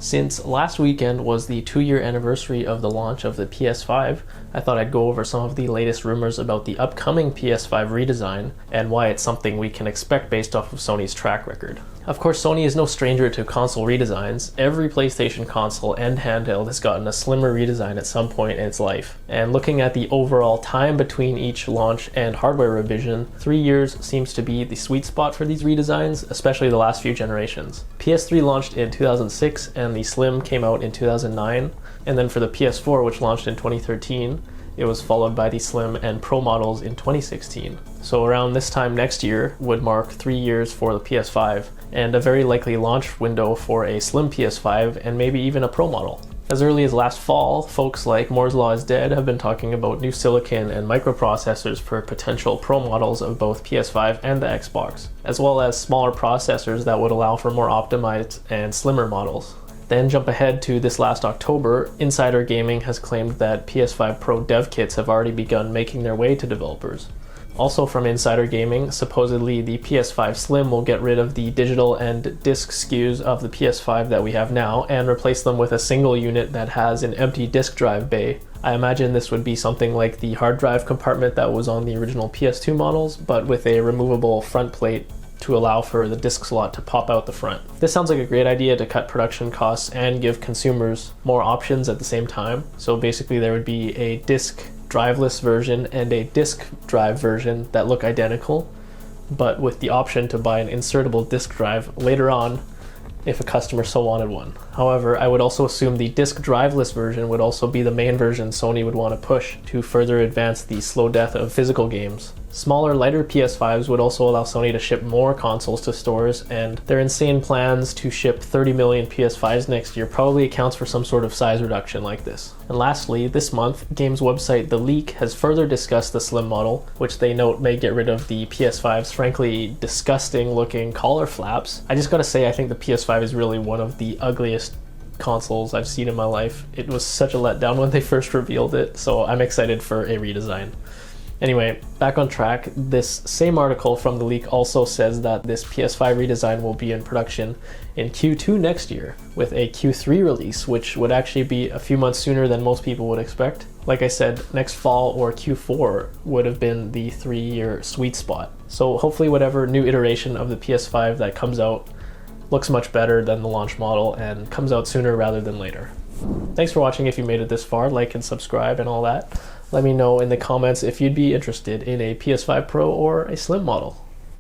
Since last weekend was the 2-year anniversary of the launch of the PS5, I thought I'd go over some of the latest rumors about the upcoming PS5 redesign and why it's something we can expect based off of Sony's track record. Of course, Sony is no stranger to console redesigns. Every PlayStation console and handheld has gotten a slimmer redesign at some point in its life. And looking at the overall time between each launch and hardware revision, 3 years seems to be the sweet spot for these redesigns, especially the last few generations. PS3 launched in 2006 and the Slim came out in 2009. And then for the PS4, which launched in 2013, it was followed by the Slim and Pro models in 2016. So around this time next year would mark 3 years for the PS5, and a very likely launch window for a Slim PS5 and maybe even a Pro model. As early as last fall, folks like Moore's Law is Dead have been talking about new silicon and microprocessors for potential Pro models of both PS5 and the Xbox, as well as smaller processors that would allow for more optimized and slimmer models. Then jump ahead to this last October, Insider Gaming has claimed that PS5 Pro dev kits have already begun making their way to developers. Also from Insider Gaming, supposedly the PS5 Slim will get rid of the digital and disc SKUs of the PS5 that we have now and replace them with a single unit that has an empty disk drive bay. I imagine this would be something like the hard drive compartment that was on the original PS2 models, but with a removable front plate to allow for the disk slot to pop out the front. This sounds like a great idea to cut production costs and give consumers more options at the same time. So basically there would be a disk driveless version and a disk drive version that look identical, but with the option to buy an insertable disk drive later on if a customer so wanted one. However, I would also assume the disk driveless version would also be the main version Sony would want to push to further advance the slow death of physical games. Smaller, lighter PS5s would also allow Sony to ship more consoles to stores, and their insane plans to ship 30 million PS5s next year probably accounts for some sort of size reduction like this. And lastly, this month, games website The Leak has further discussed the Slim model, which they note may get rid of the PS5's frankly disgusting looking collar flaps. I just gotta say, I think the PS5 is really one of the ugliest consoles I've seen in my life. It was such a letdown when they first revealed it, so I'm excited for a redesign. Anyway, back on track, this same article from The Leak also says that this PS5 redesign will be in production in Q2 next year, with a Q3 release, which would actually be a few months sooner than most people would expect. Like I said, next fall or Q4 would have been the 3-year sweet spot. So hopefully whatever new iteration of the PS5 that comes out looks much better than the launch model and comes out sooner rather than later. Thanks for watching. If you made it this far, like and subscribe and all that. Let me know in the comments if you'd be interested in a PS5 Pro or a Slim model.